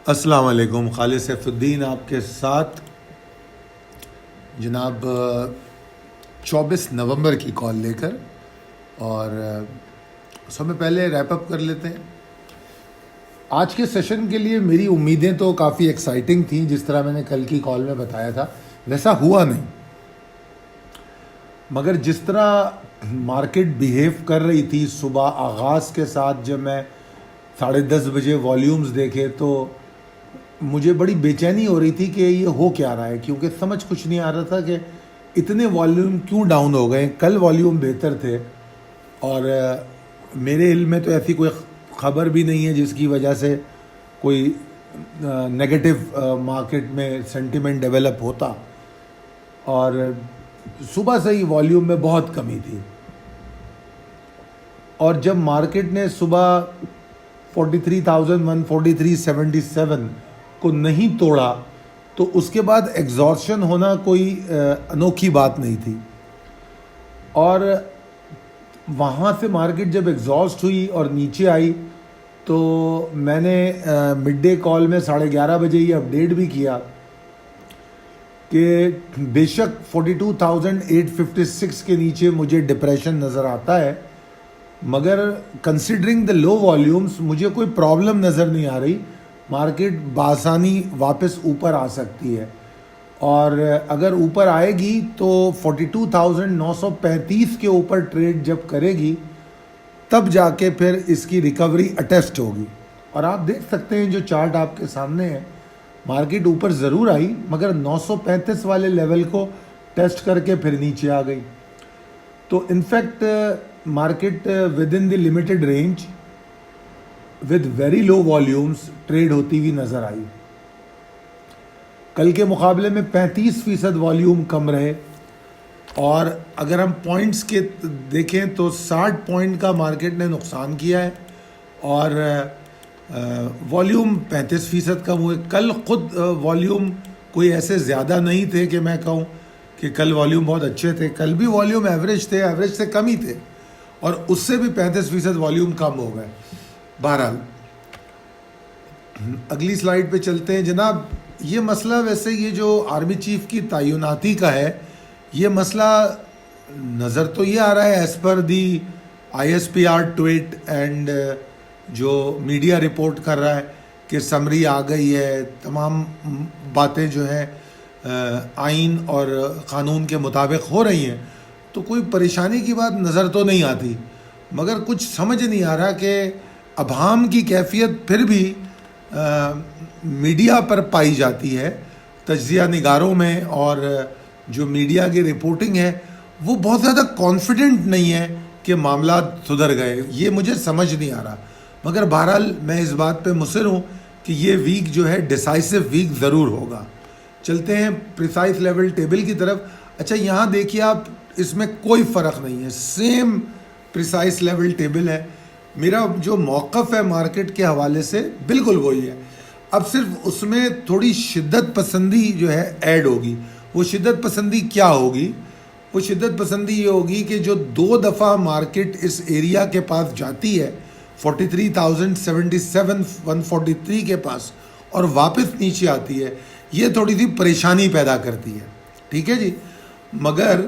السلام علیکم. خالد سیف الدین آپ کے ساتھ. جناب 24 نومبر کی کال لے کر اور سب میں پہلے ریپ اپ کر لیتے ہیں. آج کے سیشن کے لیے میری امیدیں تو کافی ایکسائٹنگ تھیں. جس طرح میں نے کل کی کال میں بتایا تھا ویسا ہوا نہیں، مگر جس طرح مارکیٹ بیہیو کر رہی تھی صبح آغاز کے ساتھ، جب میں 10:30 بجے والیومز دیکھے تو مجھے بڑی بے چینی ہو رہی تھی کہ یہ ہو کیا رہا ہے، کیونکہ سمجھ کچھ نہیں آ رہا تھا کہ اتنے والیوم کیوں ڈاؤن ہو گئے. کل والیوم بہتر تھے اور میرے علم میں تو ایسی کوئی خبر بھی نہیں ہے جس کی وجہ سے کوئی نیگیٹو مارکیٹ میں سینٹیمنٹ ڈیولپ ہوتا، اور صبح سے ہی والیوم میں بہت کمی تھی. اور جب مارکیٹ نے صبح 43,143.77 کو نہیں توڑا تو اس کے بعد ایگزاسشن ہونا کوئی انوکھی بات نہیں تھی. اور وہاں سے مارکیٹ جب ایگزاسٹ ہوئی اور نیچے آئی تو میں نے مڈ ڈے کال میں 11:30 بجے یہ اپڈیٹ بھی کیا کہ بے شک 42,856 کے نیچے مجھے ڈپریشن نظر آتا ہے، مگر کنسیڈرنگ دا لو والیومز مجھے کوئی پرابلم نظر نہیں آ رہی. مارکیٹ بآسانی واپس اوپر آ سکتی ہے، اور اگر اوپر آئے گی تو 42,935 کے اوپر ٹریڈ جب کرے گی تب جا کے پھر اس کی ریکوری اٹیسٹ ہوگی. اور آپ دیکھ سکتے ہیں جو چارٹ آپ کے سامنے ہے، مارکیٹ اوپر ضرور آئی مگر 935 والے لیول کو ٹیسٹ کر کے پھر نیچے آ گئی. تو in fact market with in the limited range with very low volumes trade ہوتی ہوئی نظر آئی. کل کے مقابلے میں 35% والیوم کم رہے، اور اگر ہم پوائنٹس کے دیکھیں تو 60 پوائنٹ کا مارکیٹ نے نقصان کیا ہے اور والیوم 35% کم ہوئے. کل خود والیوم کوئی ایسے زیادہ نہیں تھے کہ میں کہوں کہ کل والیوم بہت اچھے تھے. کل بھی والیوم ایوریج تھے، ایوریج سے کم ہی تھے، اور اس سے بھی 35% والیوم کم ہو گئے. بہرحال اگلی سلائیڈ پہ چلتے ہیں. جناب یہ مسئلہ ویسے یہ جو آرمی چیف کی تعیناتی کا ہے، یہ مسئلہ نظر تو یہ آ رہا ہے as per the ISPR tweet and جو میڈیا رپورٹ کر رہا ہے کہ سمری آ گئی ہے، تمام باتیں جو ہیں آئین اور قانون کے مطابق ہو رہی ہیں، تو کوئی پریشانی کی بات نظر تو نہیں آتی. مگر کچھ سمجھ نہیں آ رہا کہ ابہام کی کیفیت پھر بھی میڈیا پر پائی جاتی ہے، تجزیہ نگاروں میں، اور جو میڈیا کی رپورٹنگ ہے وہ بہت زیادہ کانفیڈنٹ نہیں ہے کہ معاملات سدھر گئے. یہ مجھے سمجھ نہیں آ رہا، مگر بہرحال میں اس بات پہ مصر ہوں کہ یہ ویک جو ہے ڈیسائسو ویک ضرور ہوگا. چلتے ہیں پریسائز لیول ٹیبل کی طرف. اچھا یہاں دیکھیے آپ، اس میں کوئی فرق نہیں ہے، سیم پریسائز لیول ٹیبل ہے. میرا جو موقف ہے مارکیٹ کے حوالے سے بالکل وہی ہے. اب صرف اس میں تھوڑی شدت پسندی جو ہے ایڈ ہوگی. وہ شدت پسندی کیا ہوگی؟ وہ شدت پسندی یہ ہوگی کہ جو 2 دفعہ مارکیٹ اس ایریا کے پاس جاتی ہے 43,077 143 کے پاس اور واپس نیچے آتی ہے، یہ تھوڑی سی پریشانی پیدا کرتی ہے. ٹھیک ہے جی، مگر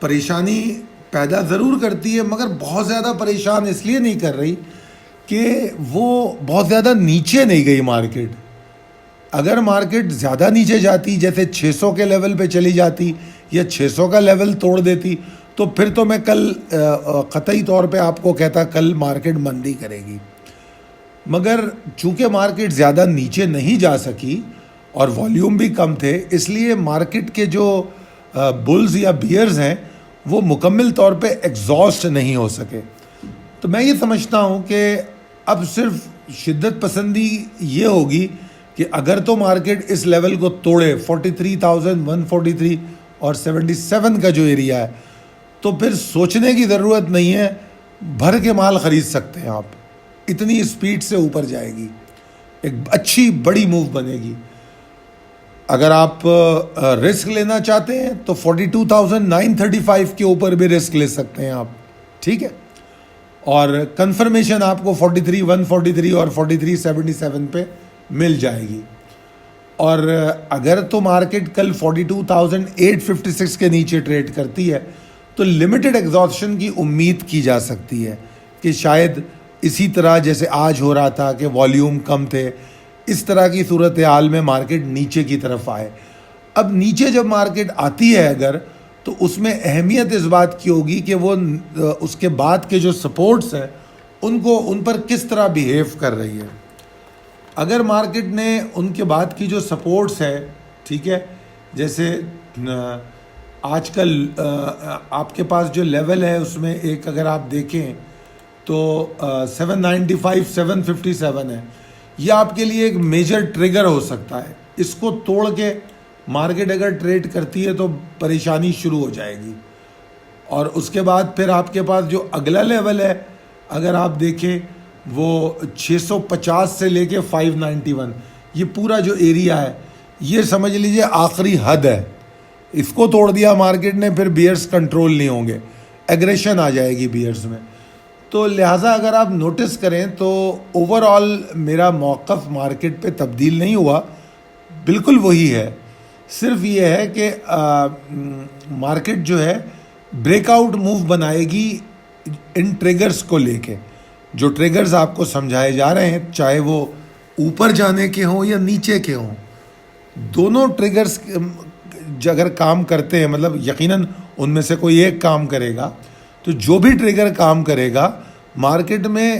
پریشانی پیدا ضرور کرتی ہے، مگر بہت زیادہ پریشان اس لیے نہیں کر رہی کہ وہ بہت زیادہ نیچے نہیں گئی مارکیٹ. اگر مارکیٹ زیادہ نیچے جاتی، جیسے 600 کے لیول پہ چلی جاتی یا 600 کا لیول توڑ دیتی، تو پھر تو میں کل قطعی طور پہ آپ کو کہتا کل مارکیٹ مندی کرے گی. مگر چونکہ مارکیٹ زیادہ نیچے نہیں جا سکی اور والیوم بھی کم تھے، اس لیے مارکیٹ کے جو بلز یا بیئرز ہیں وہ مکمل طور پہ ایگزاسٹ نہیں ہو سکے. تو میں یہ سمجھتا ہوں کہ اب صرف شدت پسندی یہ ہوگی کہ اگر تو مارکیٹ اس لیول کو توڑے 43,143 اور 77 کا جو ایریا ہے، تو پھر سوچنے کی ضرورت نہیں ہے، بھر کے مال خرید سکتے ہیں آپ. اتنی اسپیڈ سے اوپر جائے گی، ایک اچھی بڑی موو بنے گی. اگر آپ رسک لینا چاہتے ہیں تو 42,935 کے اوپر بھی رسک لے سکتے ہیں آپ. ٹھیک ہے. اور کنفرمیشن آپ کو 43,143 اور 43,77 پہ مل جائے گی. اور اگر تو مارکیٹ کل 42,856 کے نیچے ٹریڈ کرتی ہے تو لمیٹڈ ایگزاسشن کی امید کی جا سکتی ہے کہ شاید اسی طرح جیسے آج ہو رہا تھا کہ والیوم کم تھے, اس طرح کی صورتحال میں مارکیٹ نیچے کی طرف آئے. اب نیچے جب مارکیٹ آتی ہے اگر, تو اس میں اہمیت اس بات کی ہوگی کہ وہ اس کے بعد کے جو سپورٹس ہیں ان پر کس طرح بیہیو کر رہی ہے. اگر مارکیٹ نے ان کے بعد کی جو سپورٹس ہے, ٹھیک ہے, جیسے آج کل آپ کے پاس جو لیول ہے اس میں ایک اگر آپ دیکھیں تو 795 757 ہے, یہ آپ کے لیے ایک میجر ٹریگر ہو سکتا ہے. اس کو توڑ کے مارکیٹ اگر ٹریڈ کرتی ہے تو پریشانی شروع ہو جائے گی. اور اس کے بعد پھر آپ کے پاس جو اگلا لیول ہے اگر آپ دیکھیں وہ 650 سے لے کے 591, یہ پورا جو ایریا ہے یہ سمجھ لیجئے آخری حد ہے. اس کو توڑ دیا مارکیٹ نے, پھر بیئرز کنٹرول نہیں ہوں گے, ایگریشن آ جائے گی بیئرز میں. تو لہٰذا اگر آپ نوٹس کریں تو اوور آل میرا موقف مارکیٹ پہ تبدیل نہیں ہوا, بالکل وہی ہے. صرف یہ ہے کہ مارکیٹ جو ہے بریک آؤٹ موو بنائے گی ان ٹریگرز کو لے کے. جو ٹریگرز آپ کو سمجھائے جا رہے ہیں, چاہے وہ اوپر جانے کے ہوں یا نیچے کے ہوں, دونوں ٹریگرز اگر کام کرتے ہیں, مطلب یقیناً ان میں سے کوئی ایک کام کرے گا, تو جو بھی ٹریگر کام کرے گا مارکیٹ میں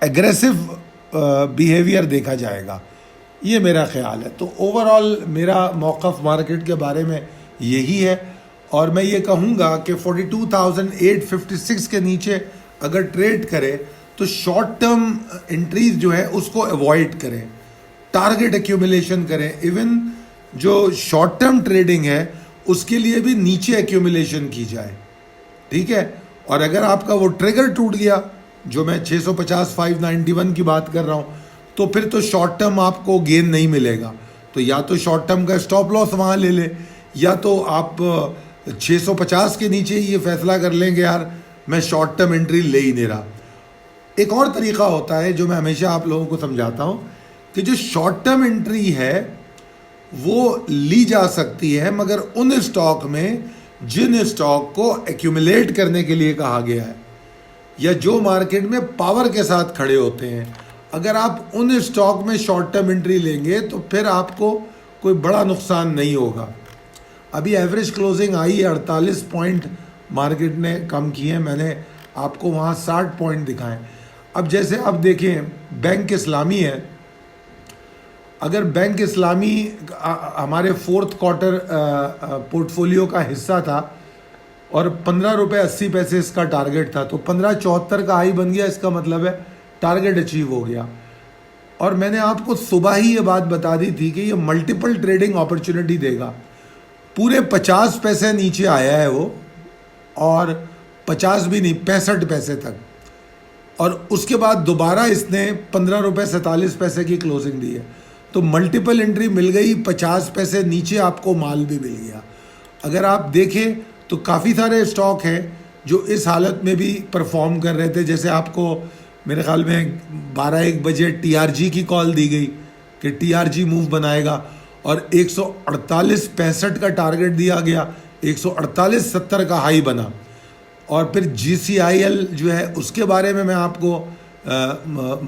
ایگریسو بیہیویئر دیکھا جائے گا, یہ میرا خیال ہے. تو اوور آل میرا موقف مارکیٹ کے بارے میں یہی ہے, اور میں یہ کہوں گا کہ 42,856 کے نیچے اگر ٹریڈ کرے تو شارٹ ٹرم انٹریز جو ہے اس کو ایوائڈ کریں, ٹارگٹ ایکیومولیشن کریں. ایون جو شارٹ ٹرم ٹریڈنگ ہے اس کے لیے بھی نیچے ایکیومولیشن کی جائے, ٹھیک ہے. اور اگر آپ کا وہ ٹریگر ٹوٹ گیا, جو میں 650 591 کی بات کر رہا ہوں, تو پھر تو شارٹ ٹرم آپ کو گین نہیں ملے گا. تو یا تو شارٹ ٹرم کا اسٹاپ لاس وہاں لے لے, یا تو آپ 650 کے نیچے یہ فیصلہ کر لیں کہ یار میں شارٹ ٹرم انٹری لے ہی نہیں رہا. ایک اور طریقہ ہوتا ہے جو میں ہمیشہ آپ لوگوں کو سمجھاتا ہوں کہ جو شارٹ ٹرم انٹری ہے وہ لی جا سکتی ہے, مگر ان اسٹاک میں جن اسٹاک کو ایکیومولیٹ کرنے کے لیے کہا گیا ہے, یا جو مارکیٹ میں پاور کے ساتھ کھڑے ہوتے ہیں. اگر آپ ان اسٹاک میں شارٹ ٹرم انٹری لیں گے تو پھر آپ کو کوئی بڑا نقصان نہیں ہوگا. ابھی ایوریج کلوزنگ آئی ہے 48 پوائنٹ مارکیٹ نے کم کی ہے, میں نے آپ کو وہاں 60 پوائنٹ دکھائے. اب جیسے آپ دیکھیں بینک اسلامی ہے, اگر بینک اسلامی ہمارے فورتھ کوارٹر پورٹ فولیو کا حصہ تھا اور 15 روپے 80 پیسے اس کا ٹارگٹ تھا, تو 15.74 کا ہائی بن گیا, اس کا مطلب ہے ٹارگٹ اچیو ہو گیا. اور میں نے آپ کو صبح ہی یہ بات بتا دی تھی کہ یہ ملٹیپل ٹریڈنگ اپرچونٹی دے گا. پورے 50 پیسے نیچے آیا ہے وہ, اور 50 بھی نہیں 65 پیسے تک, اور اس کے بعد دوبارہ اس نے 15 روپے 47 پیسے کی کلوزنگ دی ہے. تو ملٹیپل انٹری مل گئی, 50 پیسے نیچے آپ کو مال بھی مل گیا. اگر آپ دیکھیں تو کافی سارے اسٹاک ہیں جو اس حالت میں بھی پرفارم کر رہے تھے. جیسے آپ کو میرے خیال میں 12-1 بجے ٹی آر جی کی کال دی گئی کہ ٹی آر جی موو بنائے گا, اور 148.65 کا ٹارگٹ دیا گیا, 148.70 کا ہائی بنا. اور پھر جی سی آئی ایل جو ہے اس کے بارے میں آپ کو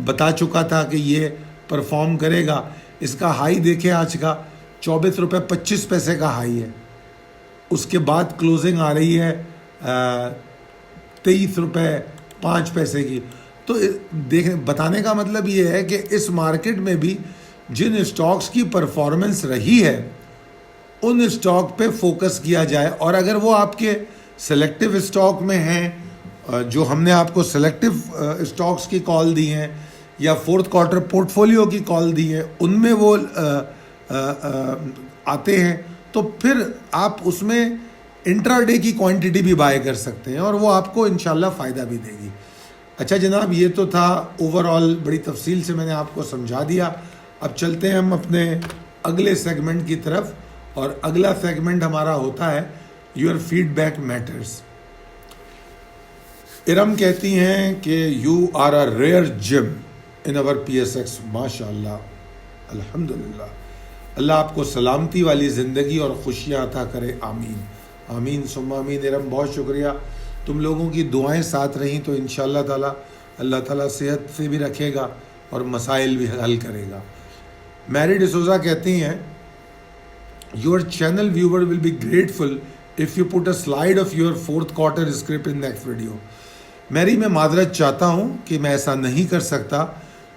بتا چکا تھا کہ یہ پرفارم کرے گا. اس کا ہائی دیکھیں آج کا 24 روپے 25 پیسے کا ہائی ہے, اس کے بعد کلوزنگ آ رہی ہے 23 روپے 5 پیسے کی. تو بتانے کا مطلب یہ ہے کہ اس مارکیٹ میں بھی جن اسٹاکس کی پرفارمنس رہی ہے ان اسٹاک پہ فوکس کیا جائے. اور اگر وہ آپ کے سلیکٹیو اسٹاک میں ہیں, جو ہم نے آپ کو سلیکٹیو اسٹاکس کی کال دی ہیں یا فورتھ کوارٹر پورٹ فولیو کی کال دی ہے, ان میں وہ آتے ہیں, تو پھر آپ اس میں انٹرا ڈے کی کوانٹٹی بھی بائی کر سکتے ہیں, اور وہ آپ کو انشاءاللہ فائدہ بھی دے گی. اچھا جناب, یہ تو تھا اوور آل, بڑی تفصیل سے میں نے آپ کو سمجھا دیا. اب چلتے ہیں ہم اپنے اگلے سیگمنٹ کی طرف, اور اگلا سیگمنٹ ہمارا ہوتا ہے your feedback matters. Iram کہتی ہیں کہ you are a rare gem in over P S X. ماشاء اللہ, الحمدللہ. اللہ آپ کو سلامتی والی زندگی اور خوشیاں عطا کرے. آمین آمین ثم آمین. ارم بہت شکریہ, تم لوگوں کی دعائیں ساتھ رہیں تو انشاءاللہ تعالیٰ اللہ تعالیٰ صحت سے بھی رکھے گا اور مسائل بھی حل کرے گا. میری ڈسوزا کہتی ہیں your channel viewer will be grateful if you put a slide of your fourth quarter script in next video. Mary میں معذرت چاہتا ہوں کہ میں ایسا نہیں کر سکتا,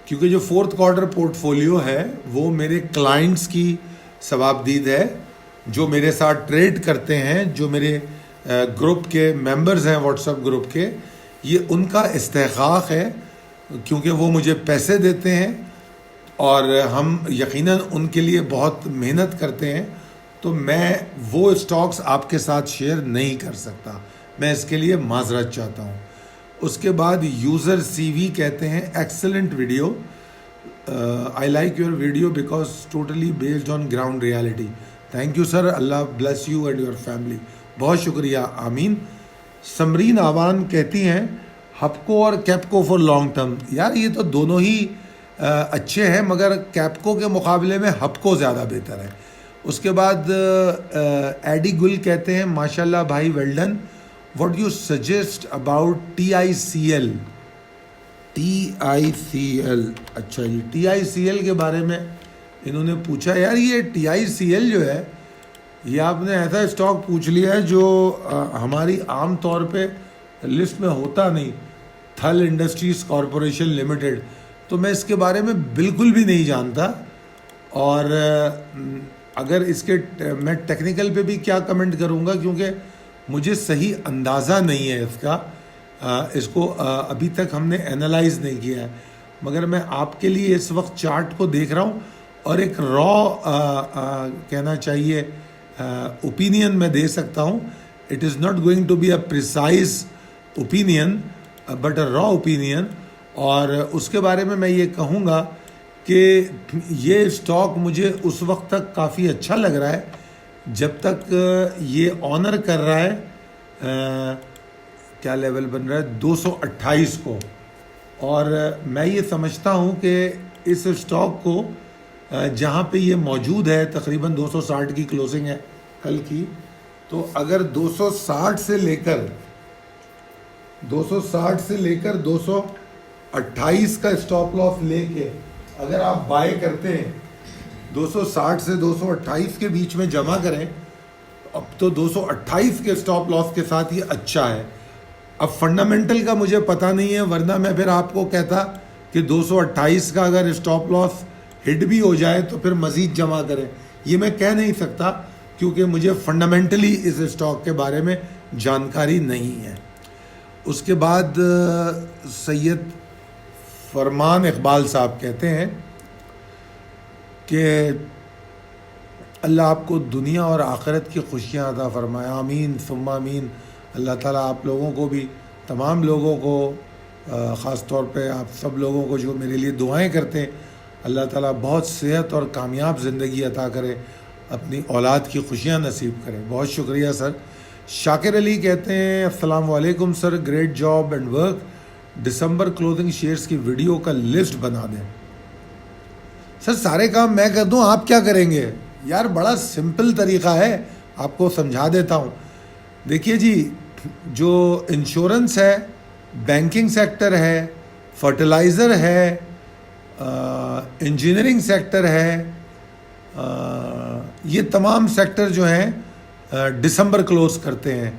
کیونکہ جو فورتھ کوارٹر پورٹ فولیو ہے وہ میرے کلائنٹس کی ثوابدید ہے, جو میرے ساتھ ٹریڈ کرتے ہیں, جو میرے گروپ کے ممبرز ہیں واٹس ایپ گروپ کے, یہ ان کا استحقاق ہے, کیونکہ وہ مجھے پیسے دیتے ہیں اور ہم یقیناً ان کے لیے بہت محنت کرتے ہیں. تو میں وہ اسٹاکس آپ کے ساتھ شیئر نہیں کر سکتا, میں اس کے لیے معذرت چاہتا ہوں. اس کے بعد یوزر سی وی کہتے ہیں excellent video, I like your video because totally based on ground reality. Thank you sir, Allah bless you and your family. بہت شکریہ. آمین. سمرین آوان کہتی ہیں ہپکو اور کیپکو فار لانگ ٹرم. یار یہ تو دونوں ہی اچھے ہیں, مگر کیپکو کے مقابلے میں ہپکو زیادہ بہتر ہے. اس کے بعد ایڈی گل کہتے ہیں ماشاء اللہ بھائی, well done. What you suggest about T I C L. T I C L, اچھا جی, ٹی آئی سی ایل کے بارے میں انہوں نے پوچھا. یار یہ ٹی آئی سی ایل جو ہے, یہ آپ نے ایسا اسٹاک پوچھ لیا ہے جو ہماری عام طور پہ لسٹ میں ہوتا نہیں, تھل انڈسٹریز کارپوریشن لمیٹڈ. تو میں اس کے بارے میں بالکل بھی نہیں جانتا, اور اگر اس کے میں ٹیکنیکل پہ بھی کیا کمنٹ کروں گا, کیونکہ مجھے صحیح اندازہ نہیں ہے اس کا. اس کو ابھی تک ہم نے اینالائز نہیں کیا ہے, مگر میں آپ کے لیے اس وقت چارٹ کو دیکھ رہا ہوں اور ایک را کہنا چاہیے اوپینین میں دے سکتا ہوں. It is not going to be a precise opinion but a raw opinion. اور اس کے بارے میں یہ کہوں گا کہ یہ اسٹاک مجھے اس وقت تک کافی اچھا لگ رہا ہے جب تک یہ آنر کر رہا ہے کیا لیول بن رہا ہے 228 کو. اور میں یہ سمجھتا ہوں کہ اس اسٹاک کو جہاں پہ یہ موجود ہے, تقریباً 260 کی کلوزنگ ہے کل کی, تو اگر 260 سے لے کر 228 کا اسٹاپ لاس لے کے اگر آپ بائی کرتے ہیں, 260 سے 228 کے بیچ میں جمع کریں, اب تو 228 کے اسٹاپ لاس کے ساتھ یہ اچھا ہے. اب فنڈامنٹل کا مجھے پتہ نہیں ہے, ورنہ میں پھر آپ کو کہتا کہ 228 کا اگر اسٹاپ لاس ہٹ بھی ہو جائے تو پھر مزید جمع کریں. یہ میں کہہ نہیں سکتا کیونکہ مجھے فنڈامنٹلی اس اسٹاک کے بارے میں جانکاری نہیں ہے. اس کے بعد سید فرمان اقبال صاحب کہتے ہیں کہ اللہ آپ کو دنیا اور آخرت کی خوشیاں عطا فرمائے. آمین ثم آمین. اللہ تعالیٰ آپ لوگوں کو بھی, تمام لوگوں کو, خاص طور پہ آپ سب لوگوں کو جو میرے لیے دعائیں کرتے ہیں, اللہ تعالیٰ بہت صحت اور کامیاب زندگی عطا کرے, اپنی اولاد کی خوشیاں نصیب کرے. بہت شکریہ سر. شاکر علی کہتے ہیں السلام علیکم sir, great job and work. December closing shares کی ویڈیو کا لسٹ بنا دیں. سر سارے کام میں کر دوں, آپ کیا کریں گے؟ یار بڑا سمپل طریقہ ہے, آپ کو سمجھا دیتا ہوں. دیکھیے جی, جو انشورنس ہے, بینکنگ سیکٹر ہے, فرٹیلائزر ہے, انجینئرنگ سیکٹر ہے, یہ تمام سیکٹر جو ہیں دسمبر کلوز کرتے ہیں.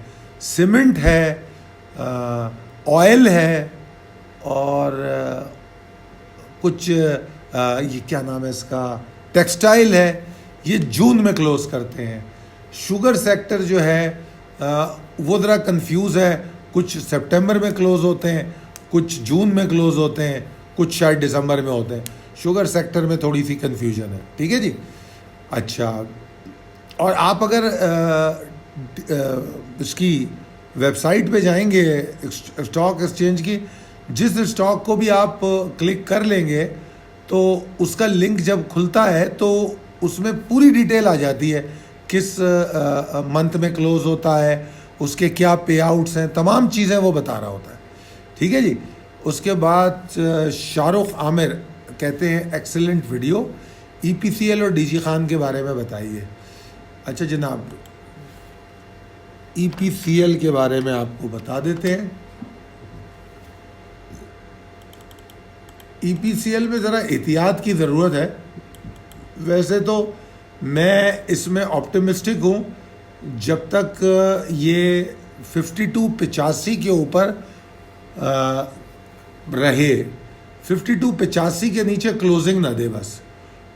سیمنٹ ہے, آئل ہے, اور کچھ یہ کیا نام ہے اس کا, ٹیکسٹائل ہے, یہ جون میں کلوز کرتے ہیں. شوگر سیکٹر جو ہے وہ ذرا کنفیوز ہے, کچھ سپٹمبر میں کلوز ہوتے ہیں, کچھ جون میں کلوز ہوتے ہیں, کچھ شاید دسمبر میں ہوتے ہیں. شوگر سیکٹر میں تھوڑی سی کنفیوژن ہے. ٹھیک ہے جی. اچھا, اور آپ اگر اس کی ویب سائٹ پہ جائیں گے اسٹاک ایکسچینج کی, جس اسٹاک کو بھی آپ کلک کر لیں گے تو اس کا لنک جب کھلتا ہے تو اس میں پوری ڈیٹیل آ جاتی ہے, کس منتھ میں کلوز ہوتا ہے, اس کے کیا پے آؤٹس ہیں, تمام چیزیں وہ بتا رہا ہوتا ہے. ٹھیک ہے جی. اس کے بعد شاہ رخ عامر کہتے ہیں ایکسیلنٹ ویڈیو, ای پی سی ایل اور ڈی جی خان کے بارے میں بتائیے. اچھا جناب, ای پی سی ایل کے بارے میں آپ کو بتا دیتے ہیں. ای پی سی ایل میں ذرا احتیاط کی ضرورت ہے. ویسے تو میں اس میں آپٹیمسٹک ہوں جب تک یہ 5285 کے اوپر رہے. 5285 کے نیچے کلوزنگ نہ دے, بس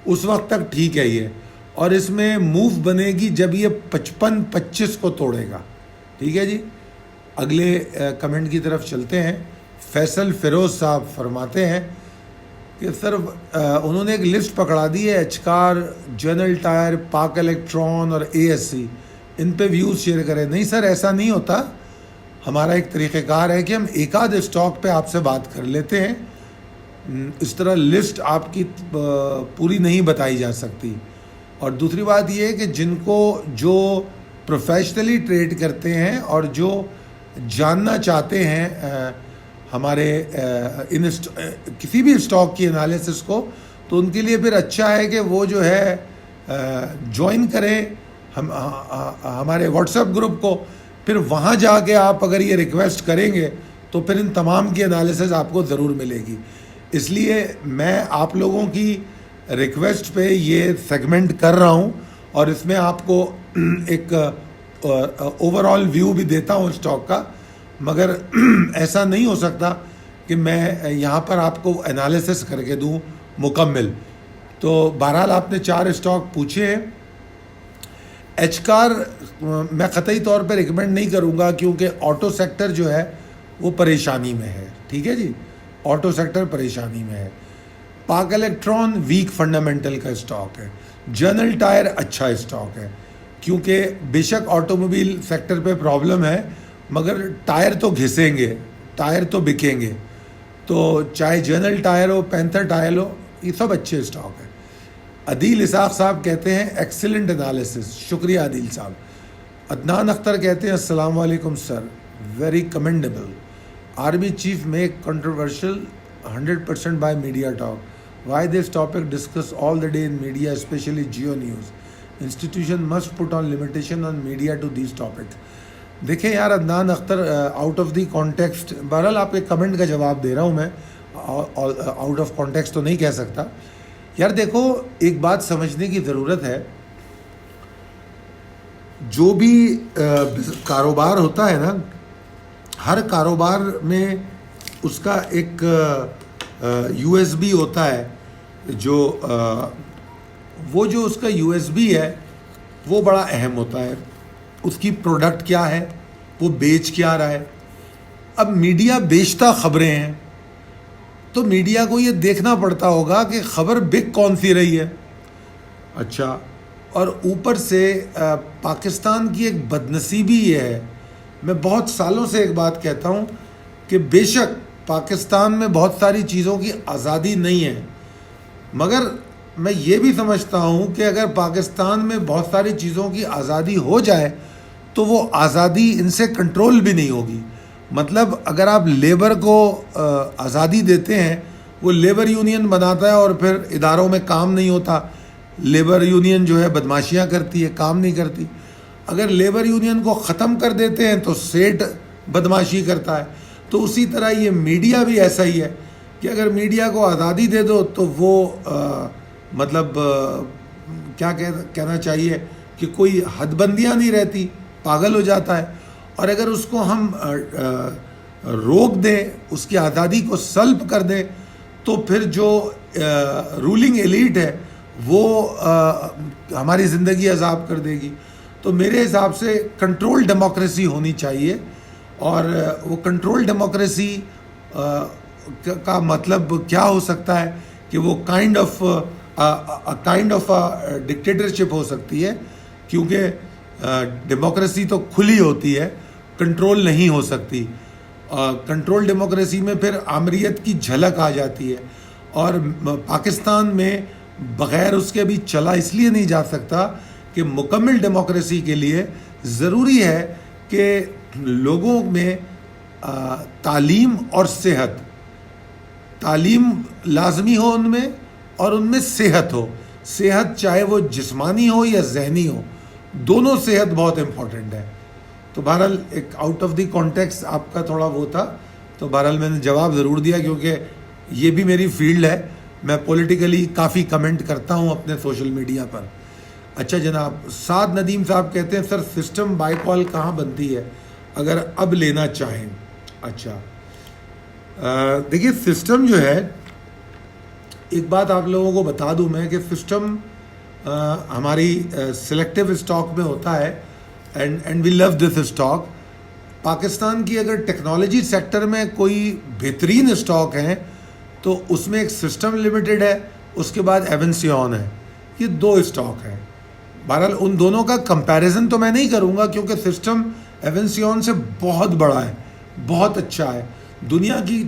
اس وقت تک ٹھیک ہے یہ. اور اس میں موو بنے گی جب یہ 55-25 کو توڑے گا. ٹھیک ہے جی. اگلے کمنٹ کی طرف چلتے ہیں. فیصل فیروز صاحب فرماتے ہیں کہ سر انہوں نے ایک لسٹ پکڑا دی ہے, ایچکار, جنرل ٹائر, پاک الیکٹران اور اے ایس سی, ان پہ ویوز شیئر کریں. نہیں سر, ایسا نہیں ہوتا. ہمارا ایک طریقہ کار ہے کہ ہم ایک آدھ اسٹاک پہ آپ سے بات کر لیتے ہیں. اس طرح لسٹ آپ کی پوری نہیں بتائی جا سکتی. اور دوسری بات یہ ہے کہ جن کو جو پروفیشنلی ٹریڈ کرتے ہیں اور جو جاننا چاہتے ہیں ہمارے کسی بھی اسٹاک کی انالیسس کو, تو ان کے لیے پھر اچھا ہے کہ وہ جو ہے جوائن کریں ہمارے واٹس ایپ گروپ کو. پھر وہاں جا کے آپ اگر یہ ریکویسٹ کریں گے تو پھر ان تمام کی انالیسس آپ کو ضرور ملے گی. اس لیے میں آپ لوگوں کی ریکویسٹ پہ یہ سیگمنٹ کر رہا ہوں, اور اس میں آپ کو ایک اوور آل ویو بھی دیتا ہوں اسٹاک کا. مگر ایسا نہیں ہو سکتا کہ میں یہاں پر آپ کو انالیسس کر کے دوں مکمل. تو بہرحال آپ نے 4 اسٹاک پوچھے ہیں. ایچکار میں قطعی طور پہ ریکمینڈ نہیں کروں گا کیونکہ آٹو سیکٹر جو ہے وہ پریشانی میں ہے. ٹھیک ہے جی, آٹو سیکٹر پریشانی میں ہے. پاک الیکٹران ویک فنڈامنٹل کا اسٹاک ہے. جنرل ٹائر اچھا اسٹاک ہے کیونکہ بے شک آٹوموبیل سیکٹر پہ پرابلم ہے, مگر ٹائر تو گھسیں گے, ٹائر تو بکیں گے. تو چاہے جنرل ٹائر ہو, پینتھر ٹائر ہو, یہ سب اچھے اسٹاک ہیں. عدیل اسحاق صاحب کہتے ہیں ایکسیلنٹ انالیسس. شکریہ عدیل صاحب. عدنان اختر کہتے ہیں السلام علیکم sir, very commendable. Army chief make controversial 100% by media talk. Why this topic discussed all the day in media, especially Geo News? Institution must put on limitation on media to these topics. دیکھیں یار Adnan Akhtar, out of the context, بہرحال آپ کے comment کا جواب دے رہا ہوں میں, آؤٹ آف کانٹیکسٹ تو نہیں کہہ سکتا. یار دیکھو, ایک بات سمجھنے کی ضرورت ہے. جو بھی کاروبار ہوتا ہے نا, ہر کاروبار میں اس کا ایک یو ایس بی ہوتا ہے, جو وہ جو اس کا یو ایس بی ہے وہ بڑا اہم ہوتا ہے. اس کی پروڈکٹ کیا ہے, وہ بیچ کیا رہا ہے. اب میڈیا بیچتا خبریں ہیں تو میڈیا کو یہ دیکھنا پڑتا ہوگا کہ خبر بک کون سی رہی ہے. اچھا, اور اوپر سے پاکستان کی ایک بدنصیبی یہ ہے, میں بہت سالوں سے ایک بات کہتا ہوں کہ بے شک پاکستان میں بہت ساری چیزوں کی آزادی نہیں ہے, مگر میں یہ بھی سمجھتا ہوں کہ اگر پاکستان میں بہت ساری چیزوں کی آزادی ہو جائے تو وہ آزادی ان سے کنٹرول بھی نہیں ہوگی. مطلب اگر آپ لیبر کو آزادی دیتے ہیں, وہ لیبر یونین بناتا ہے اور پھر اداروں میں کام نہیں ہوتا. لیبر یونین جو ہے بدماشیاں کرتی ہے, کام نہیں کرتی. اگر لیبر یونین کو ختم کر دیتے ہیں تو سیٹ بدماشی کرتا ہے. تو اسی طرح یہ میڈیا بھی ایسا ہی ہے کہ اگر میڈیا کو آزادی دے دو تو وہ مطلب کیا کہنا چاہیے کہ کوئی حد بندیاں نہیں رہتی, پاگل ہو جاتا ہے. اور اگر اس کو ہم روک دیں, اس کی آزادی کو سلب کر دیں, تو پھر جو رولنگ ایلیٹ ہے وہ ہماری زندگی عذاب کر دے گی. تو میرے حساب سے کنٹرول ڈیموکریسی ہونی چاہیے, اور وہ کنٹرول ڈیموکریسی کا مطلب کیا ہو سکتا ہے کہ وہ کائنڈ آف ڈکٹیٹرشپ ہو سکتی ہے, کیونکہ ڈیموکریسی تو کھلی ہوتی ہے, کنٹرول نہیں ہو سکتی. کنٹرول ڈیموکریسی میں پھر آمریت کی جھلک آ جاتی ہے, اور پاکستان میں بغیر اس کے بھی چلا اس لیے نہیں جا سکتا کہ مکمل ڈیموکریسی کے لیے ضروری ہے کہ لوگوں میں تعلیم اور صحت، تعلیم لازمی ہو ان میں، اور ان میں صحت ہو. صحت چاہے وہ جسمانی ہو یا ذہنی ہو، دونوں صحت بہت امپورٹنٹ ہے. تو بہرحال ایک آؤٹ آف دی کانٹیکسٹ آپ کا تھوڑا وہ تھا، تو بہرحال میں نے جواب ضرور دیا کیونکہ یہ بھی میری فیلڈ ہے. میں پولیٹیکلی کافی کمنٹ کرتا ہوں اپنے سوشل میڈیا پر. اچھا جناب، سعد ندیم صاحب کہتے ہیں سر سسٹم بائی کال کہاں بنتی ہے اگر اب لینا چاہیں؟ اچھا دیکھیے، سسٹم جو ہے، ایک بات آپ لوگوں کو بتا دوں میں کہ سسٹم ہماری سلیکٹیو اسٹاک میں ہوتا ہے، and we love this stock. Pakistan کی اگر ٹیکنالوجی سیکٹر میں کوئی بہترین اسٹاک ہیں تو اس میں ایک سسٹم لمیٹڈ ہے، اس کے بعد ایونسیون ہے. یہ دو اسٹاک ہیں. بہرحال ان دونوں کا کمپیریزن تو میں نہیں کروں گا کیونکہ سسٹم ایونسیون سے بہت بڑا ہے، بہت اچھا ہے، دنیا کی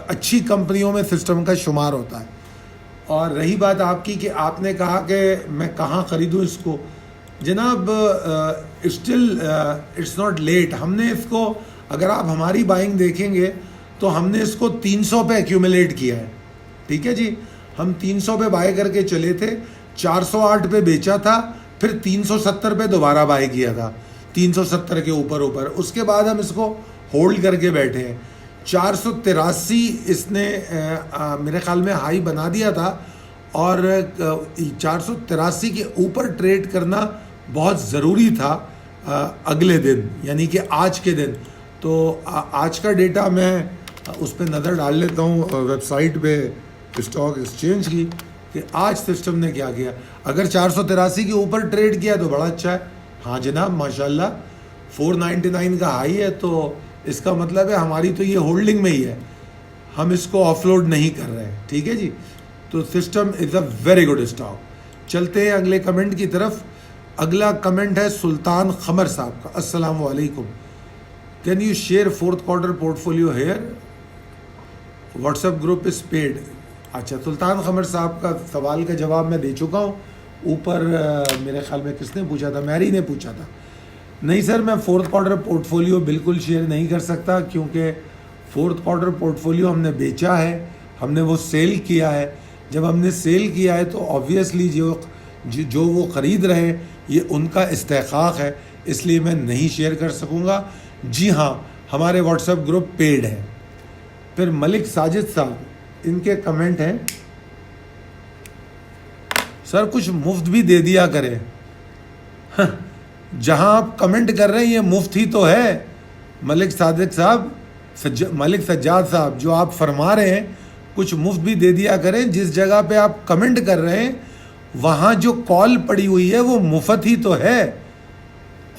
اچھی کمپنیوں میں سسٹم کا شمار ہوتا ہے. اور رہی بات آپ کی کہ آپ نے کہا کہ میں کہاں خریدوں اس کو، جناب اسٹل اٹس ناٹ لیٹ. ہم نے اس کو، اگر آپ ہماری بائنگ دیکھیں گے تو ہم نے اس کو 300 پہ ایکیومولیٹ کیا ہے. ٹھیک ہے جی، ہم 300 پہ بائی کر کے چلے تھے، 408 پہ بیچا تھا، پھر 370 پہ دوبارہ بائی کیا تھا، 370 کے اوپر. اس کے بعد ہم اس کو ہولڈ کر کے بیٹھے ہیں. 483 اس نے میرے خیال میں ہائی بنا دیا تھا، اور 483 کے اوپر ٹریڈ کرنا بہت ضروری تھا اگلے دن، یعنی کہ آج کے دن. تو آج کا ڈیٹا میں اس پہ نظر ڈال لیتا ہوں ویب سائٹ پہ اسٹاک ایکسچینج کی کہ آج سسٹم نے کیا کیا. اگر 483 کے اوپر ٹریڈ کیا تو بڑا اچھا ہے. ہاں جناب ماشاءاللہ 499 کا ہائی ہے، تو اس کا مطلب ہے ہماری تو یہ ہولڈنگ میں ہی ہے، ہم اس کو آف لوڈ نہیں کر رہے. ٹھیک ہے جی، تو system is a very good stock. چلتے ہیں اگلے کمنٹ کی طرف. اگلا کمنٹ ہے سلطان قمر صاحب کا. السلام علیکم، can you share fourth quarter portfolio here? WhatsApp group is paid. اچھا، سلطان قمر صاحب کا سوال کا جواب میں دے چکا ہوں. اوپر میرے خیال میں کس نے پوچھا تھا؟ میری نے پوچھا تھا. نہیں سر، میں فورتھ کوارٹر پورٹ فولیو بالکل شیئر نہیں کر سکتا کیونکہ فورتھ کوارٹر پورٹ فولیو ہم نے بیچا ہے، ہم نے وہ سیل کیا ہے. جب ہم نے سیل کیا ہے تو آبویسلی جو وہ خرید رہے ہیں یہ ان کا استحقاق ہے، اس لیے میں نہیں شیئر کر سکوں گا. جی ہاں، ہمارے واٹس ایپ گروپ پیڈ ہے. پھر ملک ساجد صاحب، ان کے کمنٹ ہیں سر کچھ مفت بھی دے دیا کرے. جہاں آپ کمنٹ کر رہے ہیں یہ مفت ہی تو ہے. ملک صادق صاحب، ملک سجاد صاحب، جو آپ فرما رہے ہیں کچھ مفت بھی دے دیا کریں. جس جگہ پہ آپ کمنٹ کر رہے ہیں وہاں جو کال پڑی ہوئی ہے وہ مفت ہی تو ہے.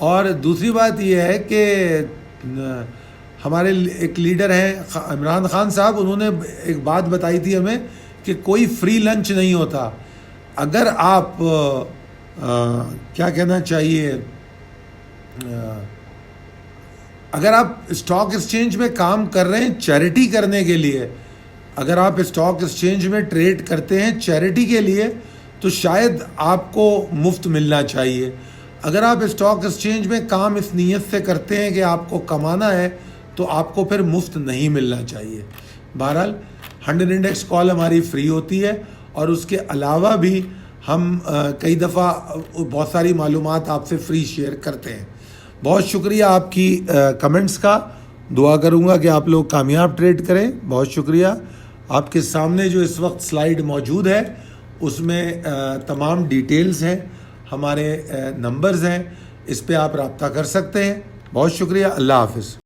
اور دوسری بات یہ ہے کہ ہمارے ایک لیڈر ہیں عمران خان صاحب، انہوں نے ایک بات بتائی تھی ہمیں کہ کوئی فری لنچ نہیں ہوتا. اگر آپ کیا کہنا چاہیے، اگر آپ اسٹاک ایکسچینج میں کام کر رہے ہیں چیریٹی کرنے کے لیے، اگر آپ اسٹاک ایکسچینج میں ٹریڈ کرتے ہیں چیریٹی کے لیے تو شاید آپ کو مفت ملنا چاہیے. اگر آپ اسٹاک ایکسچینج میں کام اس نیت سے کرتے ہیں کہ آپ کو کمانا ہے تو آپ کو پھر مفت نہیں ملنا چاہیے. بہرحال 100 انڈیکس کال ہماری فری ہوتی ہے، اور اس کے علاوہ بھی ہم کئی دفعہ بہت ساری معلومات آپ سے فری شیئر کرتے ہیں. بہت شکریہ آپ کی کمنٹس کا. دعا کروں گا کہ آپ لوگ کامیاب ٹریڈ کریں. بہت شکریہ. آپ کے سامنے جو اس وقت سلائیڈ موجود ہے اس میں تمام ڈیٹیلز ہیں، ہمارے نمبرز ہیں، اس پہ آپ رابطہ کر سکتے ہیں. بہت شکریہ. اللہ حافظ.